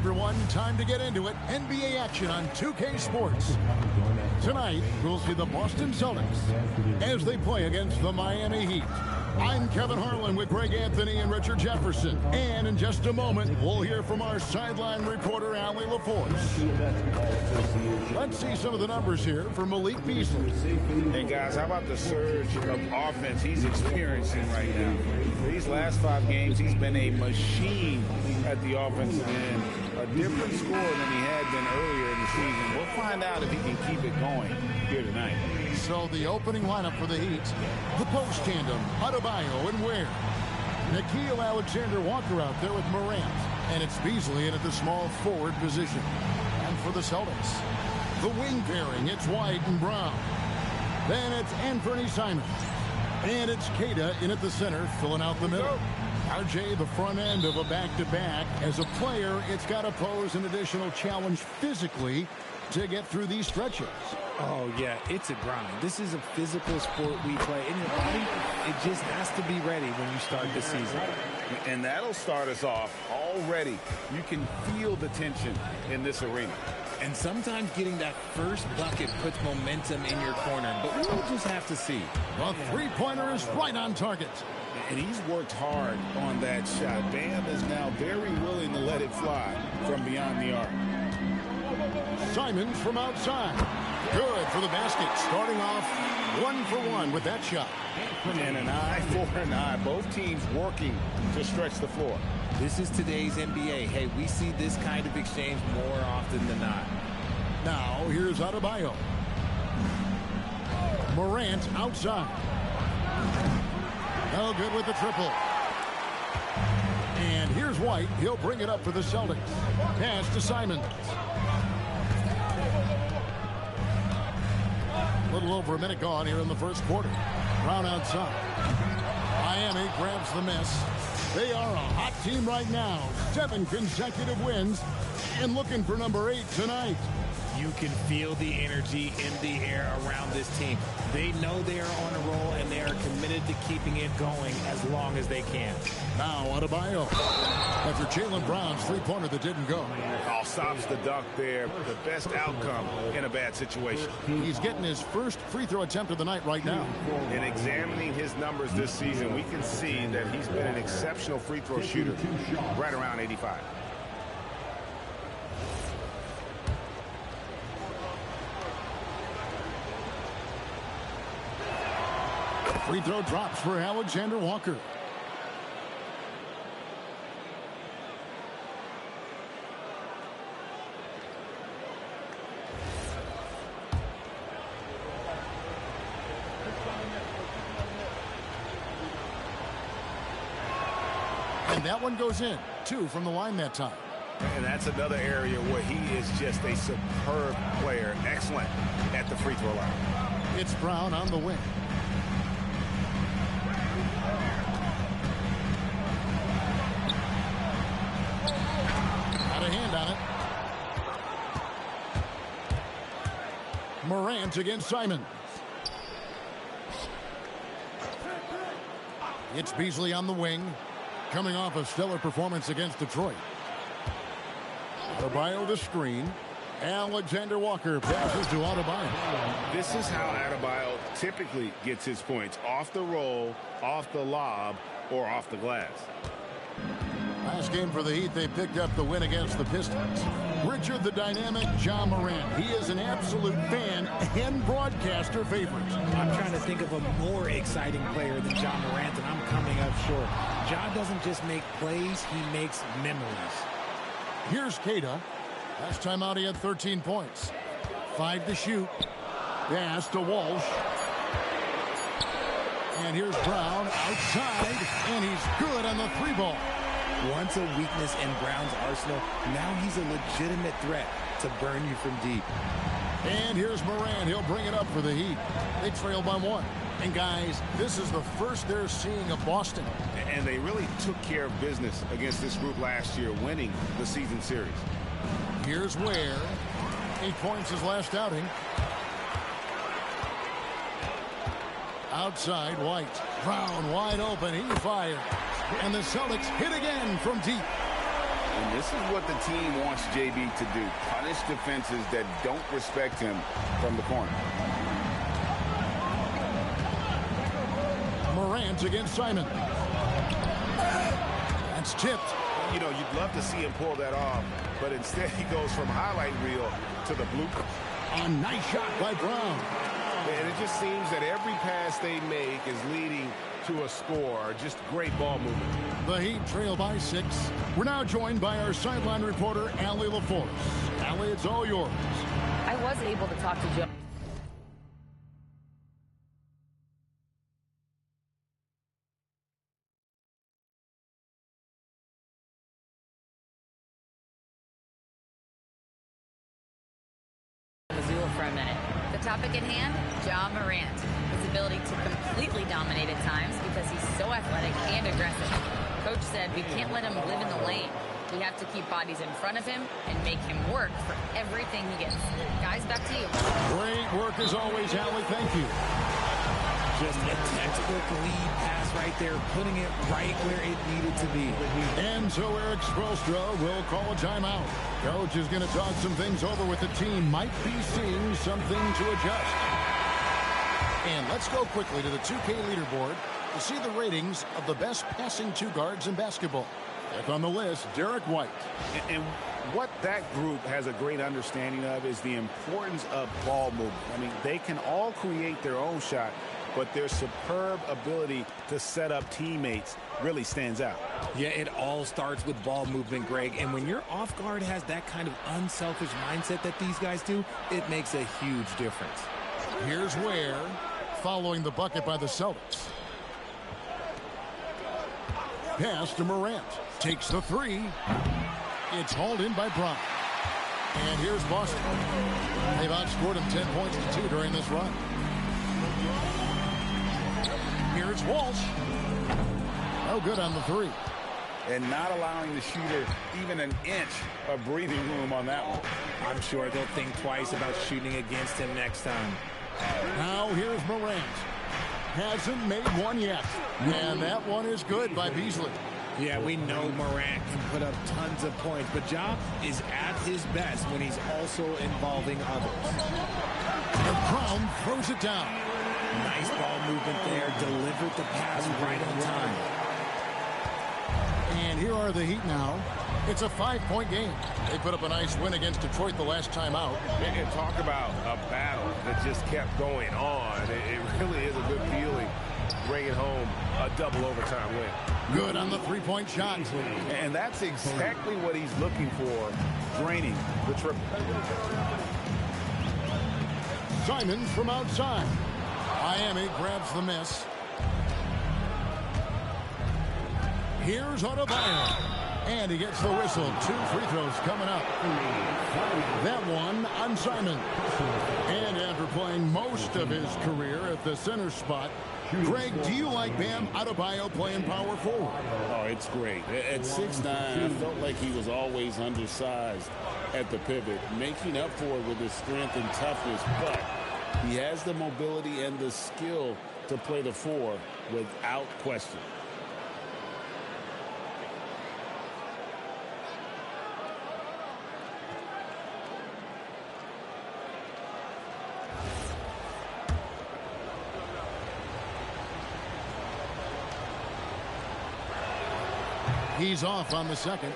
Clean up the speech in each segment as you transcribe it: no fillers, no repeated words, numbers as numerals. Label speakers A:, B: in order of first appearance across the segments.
A: everyone. Time to get into it. NBA action on 2K Sports. Tonight, we'll see the Boston Celtics as they play against the Miami Heat. I'm Kevin Harlan with Greg Anthony and Richard Jefferson. And in just a moment, we'll hear from our sideline reporter, Allie LaForce. Let's see some of the numbers here for Malik Beasley.
B: Hey, guys, how about the surge of offense he's experiencing right now? These last 5 games, he's been a machine at the offensive end. A different score than he had been earlier in the season. We'll find out if he can keep it going here tonight.
A: So the opening lineup for the Heat, the post tandem, Adebayo and Ware. Nickeil Alexander-Walker out there with Morant. And it's Beasley in at the small forward position. And for the Celtics, the wing pairing, it's White and Brown. Then it's Anthony Simons. And it's Queta in at the center, filling out the middle. RJ, the front end of a back-to-back. As a player, it's got to pose an additional challenge physically to get through these stretches.
C: Oh, yeah, it's a grind. This is a physical sport we play. And your body, it just has to be ready when you start the season.
B: And that'll start us off already. You can feel the tension in this arena.
C: And sometimes getting that first bucket puts momentum in your corner. But we'll just have to see.
A: The three-pointer is right on target.
B: And he's worked hard on that shot. Bam is now very willing to let it fly from beyond the arc.
A: Simons from outside. Good for the basket. Starting off 1 for 1 with that shot.
B: And an eye for an eye. Both teams working to stretch the floor.
C: This is today's NBA. Hey, we see this kind of exchange more often than not.
A: Now, here's Adebayo. Morant outside. No good with the triple. And here's White. He'll bring it up for the Celtics. Pass to Simons. A little over a minute gone here in the first quarter. Brown outside. Miami grabs the miss. They are a hot team right now. 7 consecutive wins. And looking for number 8 tonight.
C: You can feel the energy in the air around this team. They know they are on a roll, and they are committed to keeping it going as long as they can.
A: Now Adebayo. After Jaylen Brown's three-pointer that didn't go.
B: Oh, stops the dunk there. The best outcome in a bad situation.
A: He's getting his first free throw attempt of the night right now.
B: In examining his numbers this season, we can see that he's been an exceptional free throw shooter, right around 85.
A: Free throw drops for Alexander Walker. And that one goes in. 2 from the line that time.
B: And that's another area where he is just a superb player. Excellent at the free throw line.
A: It's Brown on the wing. Got a hand on it. Morant against Simons. It's Beasley on the wing. Coming off a stellar performance against Detroit. Adebayo the screen. Alexander Walker passes to Adebayo.
B: This is how Adebayo typically gets his points. Off the roll, off the lob, or off the glass.
A: Last game for the Heat, they picked up the win against the Pistons. Richard the dynamic Ja Morant. He is an absolute fan and broadcaster favorite.
C: I'm trying to think of a more exciting player than Ja Morant, and I'm coming up short. Ja doesn't just make plays, he makes memories.
A: Here's Queta. Last time out, he had 13 points. 5 to shoot. Pass to Walsh. And here's Brown outside, and he's good on the 3-ball.
C: Once a weakness in Brown's arsenal, now he's a legitimate threat to burn you from deep.
A: And here's Morant. He'll bring it up for the Heat. They trail by 1. And guys, this is the first they're seeing of Boston.
B: And they really took care of business against this group last year, winning the season series.
A: Here's Ware. 8 points his last outing. Outside, White. Brown wide open. He fires. And the Celtics hit again from deep.
B: And this is what the team wants JB to do. Punish defenses that don't respect him from the corner.
A: Morant against Simon. That's tipped.
D: You know, you'd love to see him pull that off, but instead he goes from highlight reel to the blooper.
A: A nice shot by Brown.
D: And it just seems that every pass they make is leading to a score. Just great ball movement.
A: The Heat trail by 6. We're now joined by our sideline reporter, Allie LaForce. Allie, it's all yours.
E: I was able to talk to Joe. For a minute. The topic at hand, Ja Morant. His ability to completely dominate at times because he's so athletic and aggressive. Coach said we can't let him live in the lane. We have to keep bodies in front of him and make him work for everything he gets. Guys, back to you.
A: Great work as always, Allie. Thank you.
C: Just a textbook lead pass right there, putting it right where it needed to be.
A: And so Eric Spoelstra will call a timeout. Coach is going to talk some things over with the team. Might be seeing something to adjust. And let's go quickly to the 2K leaderboard to see the ratings of the best passing two guards in basketball. Fifth on the list, Derek White.
B: And what that group has a great understanding of is the importance of ball movement. I mean, they can all create their own shot, but their superb ability to set up teammates really stands out.
C: Yeah, it all starts with ball movement, Greg. And when your off guard has that kind of unselfish mindset that these guys do, it makes a huge difference.
A: Here's Ware following the bucket by the Celtics. Pass to Morant. Takes the three. It's hauled in by Brown. And here's Boston. They've outscored him 10 points to 2 during this run. Here's Walsh. No good on the three.
B: And not allowing the shooter even an inch of breathing room on that one.
C: I'm sure they'll think twice about shooting against him next time.
A: Now here's Morant. Hasn't made one yet. And that one is good by Beasley.
C: Yeah, we know Morant can put up tons of points, but Ja is at his best when he's also involving others.
A: And Brown throws it down.
C: Nice ball movement there. Delivered the pass right on time.
A: And here are the Heat now. It's a 5-point game. They put up a nice win against Detroit the last time out.
D: And talk about a battle that just kept going on. It really is a good feeling bringing home a double overtime win.
A: Good on the three-point shot.
B: And that's exactly what he's looking for, draining the triple.
A: Simon from outside. Miami grabs the miss. Here's Adebayo. And he gets the whistle. 2 free throws coming up. That one on Simon. And after playing most of his career at the center spot, Greg, do you like Bam Adebayo playing power forward?
F: Oh, it's great. At 6'9", I felt like he was always undersized at the pivot, making up for it with his strength and toughness, but he has the mobility and the skill to play the 4 without question.
A: He's off on the second.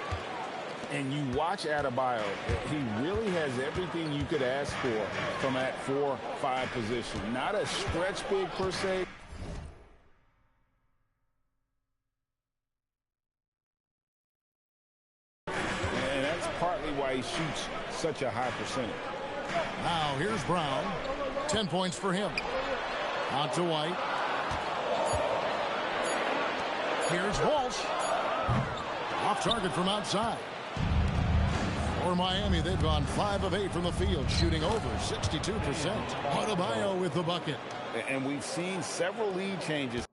B: And you watch Adebayo, he really has everything you could ask for from that 4-5 position. Not a stretch big per se. And that's partly why he shoots such a high percentage.
A: Now here's Brown. 10 points for him. Out to White. Here's Walsh. Off target from outside. For Miami, they've gone 5 of 8 from the field, shooting over 62%. Adebayo with the bucket.
B: And we've seen several lead changes.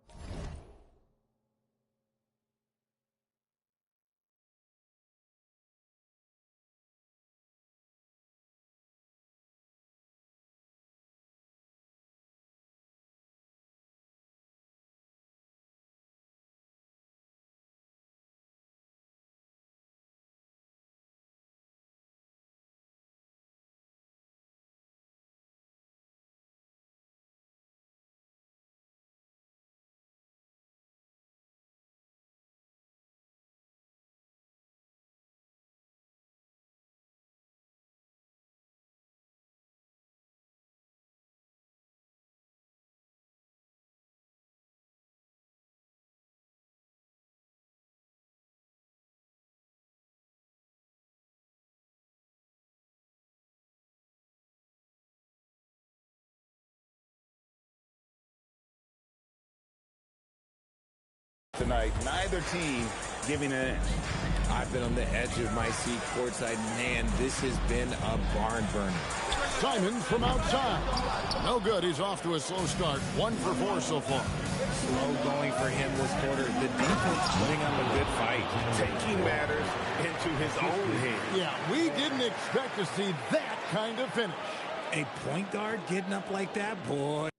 B: tonight. Neither team giving an inch.
C: I've been on the edge of my seat courtside. Man, this has been a barn burner.
A: Simon from outside. No good. He's off to a slow start. 1 for 4 so far.
C: Slow going for him this quarter. The defense putting up a good fight.
D: Taking matters into his own hands.
A: Yeah, we didn't expect to see that kind of finish.
C: A point guard getting up like that, boy.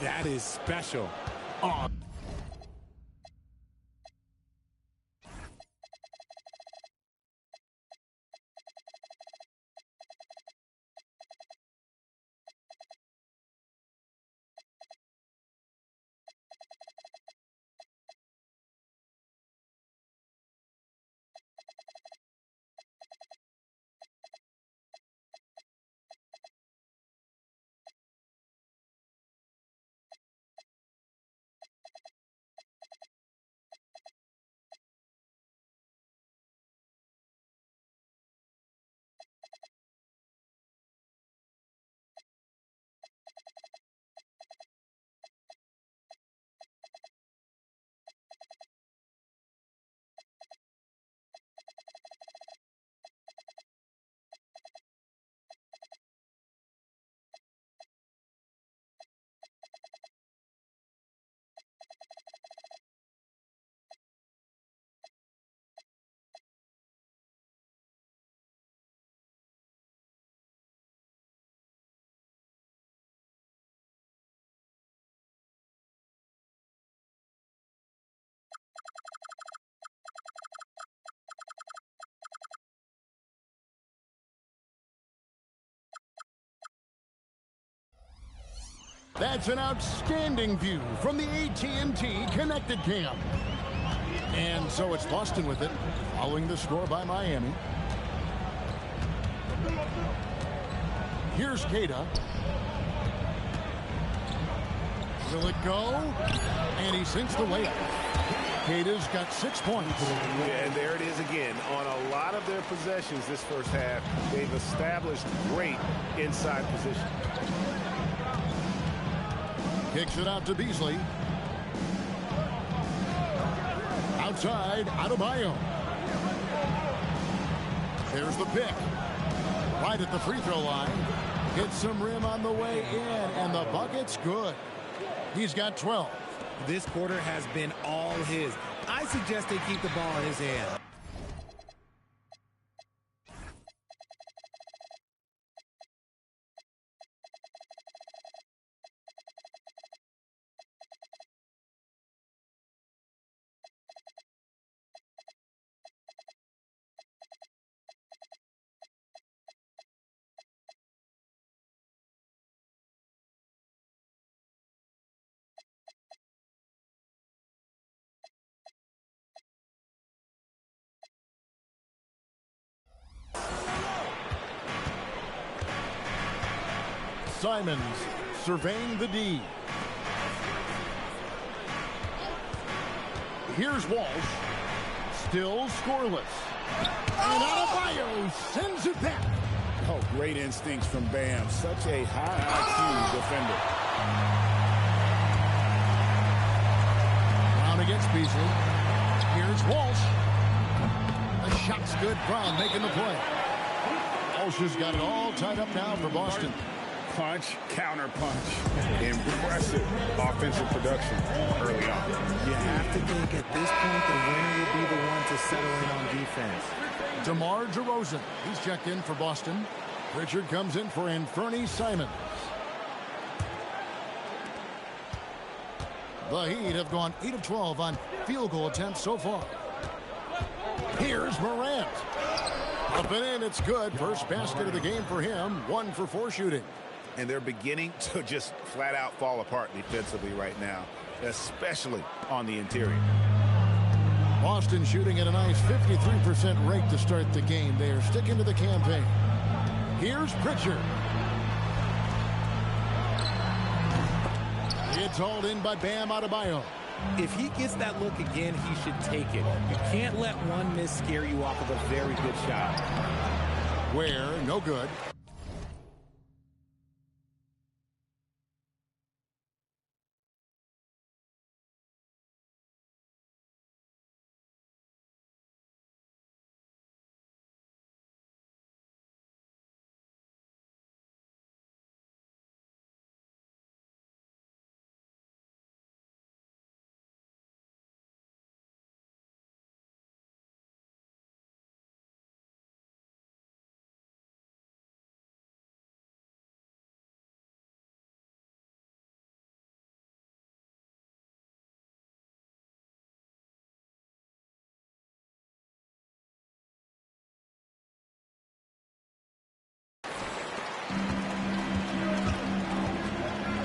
C: That is special. Oh.
A: That's an outstanding view from the AT&T Connected Cam. And so it's Boston with it, following the score by Miami. Here's Queta. Will it go? And he sinks the layup. Queta's got 6 points.
D: Yeah, and there it is again. On a lot of their possessions this first half, they've established great inside position.
A: Kicks it out to Beasley. Outside, Adebayo. There's the pick. Right at the free throw line. Hits some rim on the way in, and the bucket's good. He's got 12.
C: This quarter has been all his. I suggest they keep the ball in his hand.
A: Simons surveying the D. Here's Walsh. Still scoreless. And Adebayo sends it back.
F: Oh, great instincts from Bam. Such a high IQ defender.
A: Brown against Beasley. Here's Walsh. The shot's good. Brown making the play. Walsh has got it all tied up now for Boston.
B: Punch, counter punch. Impressive offensive production early on.
C: You have to think at this point the winner will be the one to settle in on defense.
A: DeMar DeRozan. He's checked in for Boston. Pritchard comes in for Anfernee Simons. The Heat have gone 8 of 12 on field goal attempts so far. Here's Morant. Up and in, it's good. First basket of the game for him. 1 for 4 shooting.
B: And they're beginning to just flat out fall apart defensively right now, especially on the interior.
A: Boston shooting at a nice 53% rate to start the game. They are sticking to the campaign. Here's Pritchard. It's hauled in by Bam Adebayo.
C: If he gets that look again, he should take it. You can't let one miss scare you off of a very good shot.
A: Where, no good.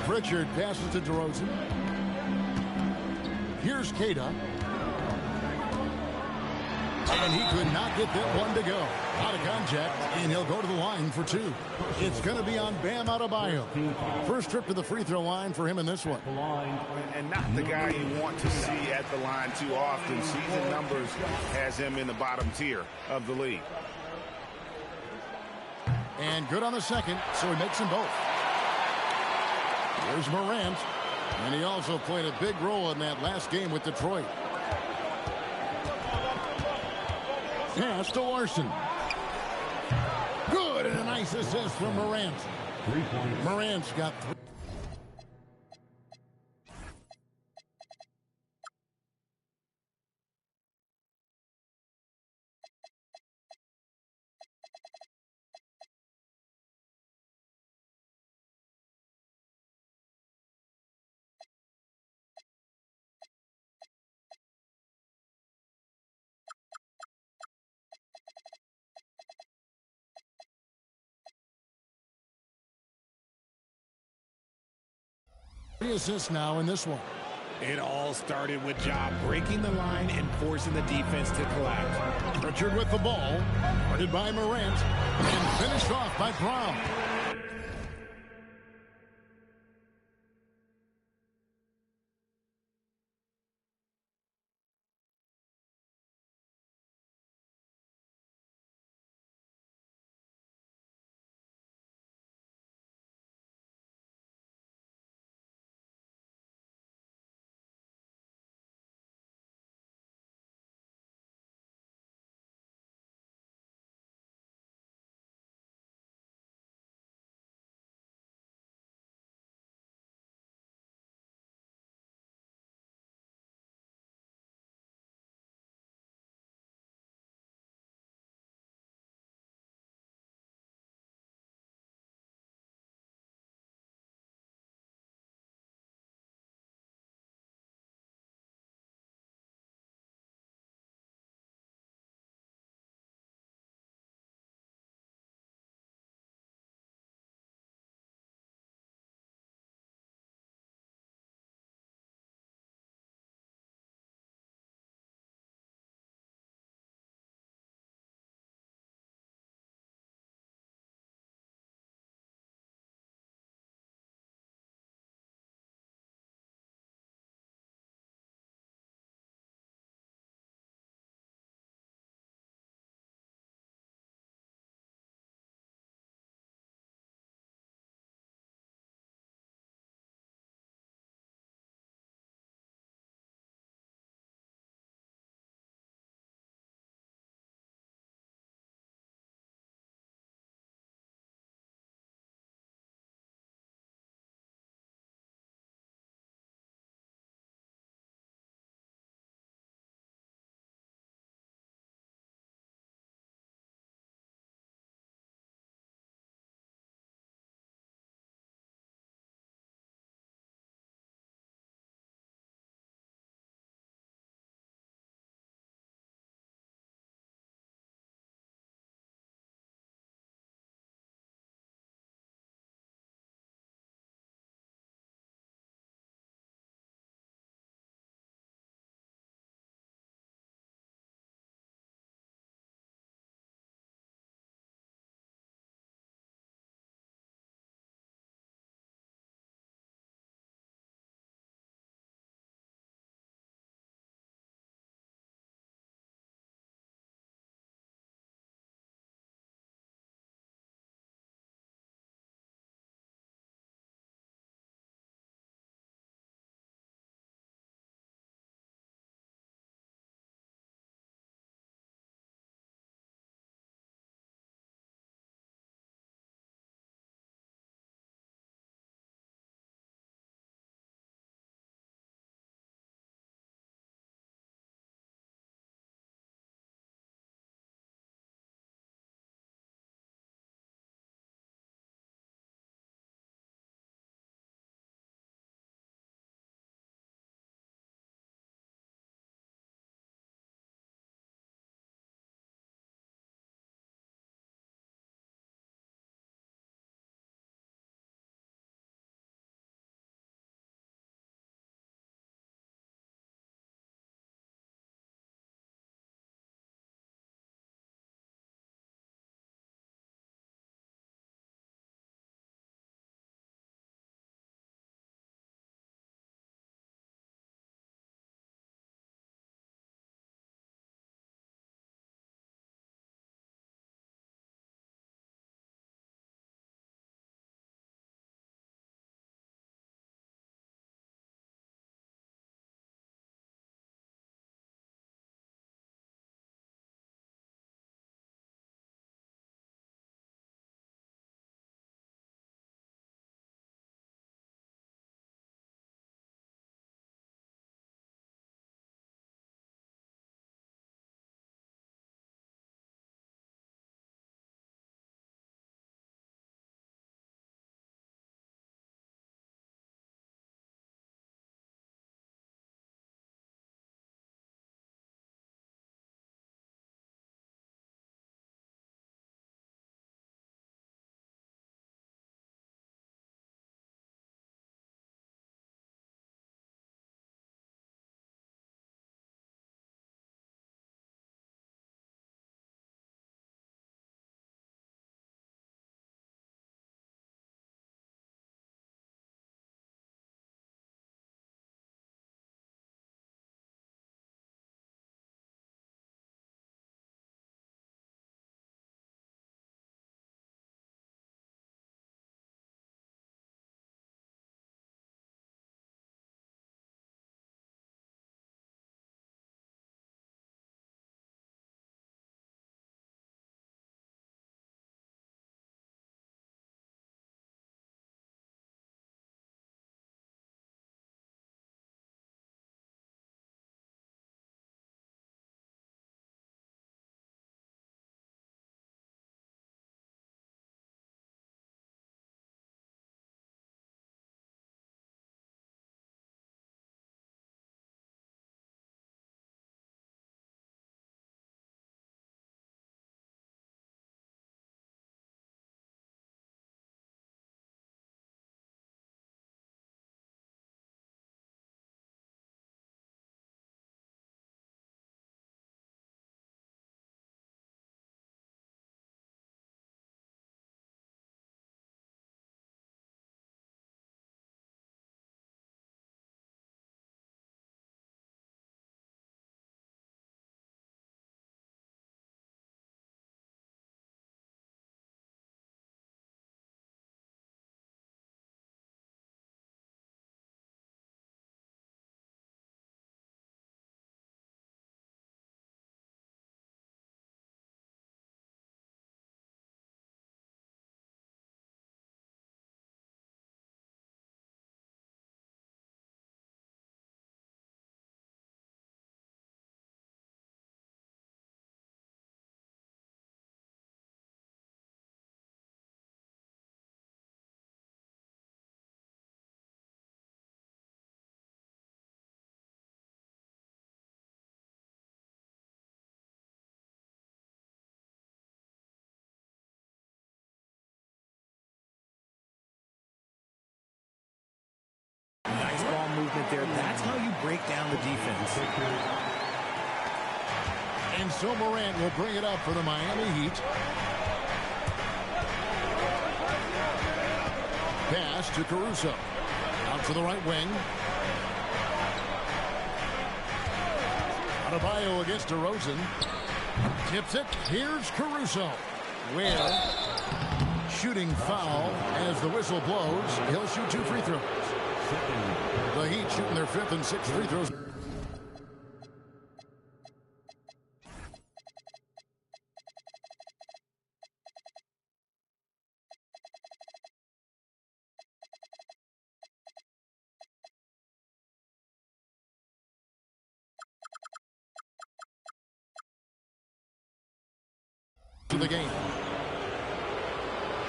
A: Pritchard passes to DeRozan. Here's Queta. And he could not get that one to go. Out of contact, and he'll go to the line for 2. It's going to be on Bam Adebayo. First trip to the free throw line for him in this one.
B: And not the guy you want to see at the line too often. Season numbers has him in the bottom tier of the league.
A: And good on the second, so he makes them both. There's Morant, and he also played a big role in that last game with Detroit. Pass to Larson. Good, and a nice assist from Morant. Morant's got 3. 3 assists now in this one.
C: It all started with Ja breaking the line and forcing the defense to collapse.
A: Pritchard with the ball, guarded by Morant, and finished off by Brown.
C: movement there. That's how you break down the defense.
A: And so Morant will bring it up for the Miami Heat. Pass to Caruso. Out to the right wing. Adebayo against DeRozan. Tips it. Here's Caruso. Where? Shooting foul as the whistle blows. He'll shoot 2 free throws. The Heat shooting their 5th and 6th free throws. To the game.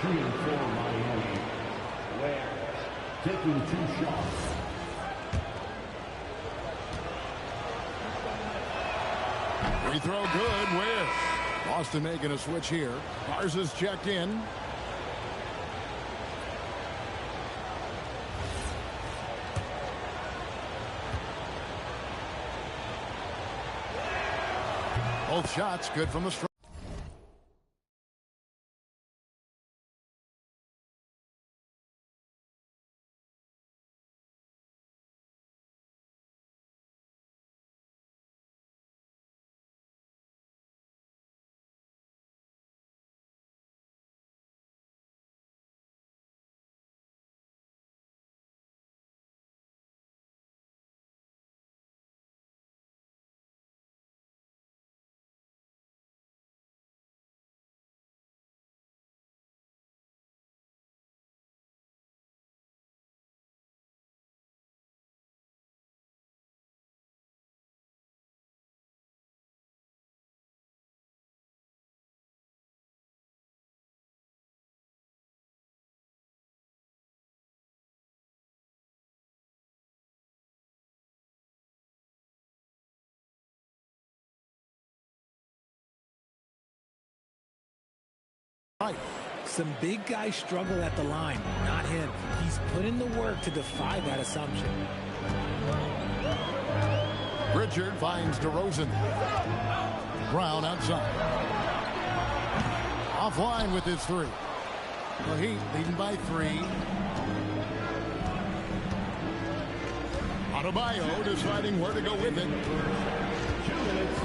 G: Shooting for Miami. Ware taking 2 shots.
A: Free throw good. Ware. Boston making a switch here. Garza's checked in. Both shots good from the strike.
C: Some big guys struggle at the line, not him. He's put in the work to defy that assumption.
A: Pritchard finds DeRozan. Brown outside. Offline with his 3. The Heat leading by 3. Adebayo deciding where to go with it.
G: 2 minutes.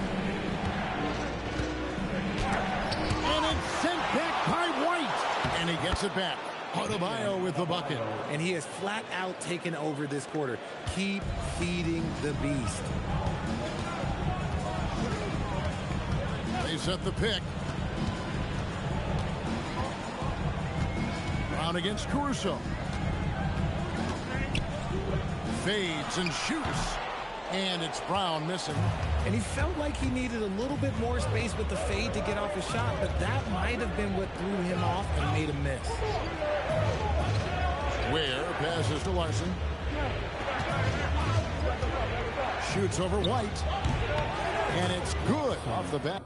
A: And it's sent back by White. And he gets it back. Adebayo with the bucket.
C: And he has flat out taken over this quarter. Keep feeding the beast.
A: They set the pick. Brown against Caruso. Fades and shoots. And it's Brown missing.
C: And he felt like he needed a little bit more space with the fade to get off his shot, but that might have been what threw him off and made him miss.
A: Ware passes to Larson. Shoots over White. And it's good off the bat.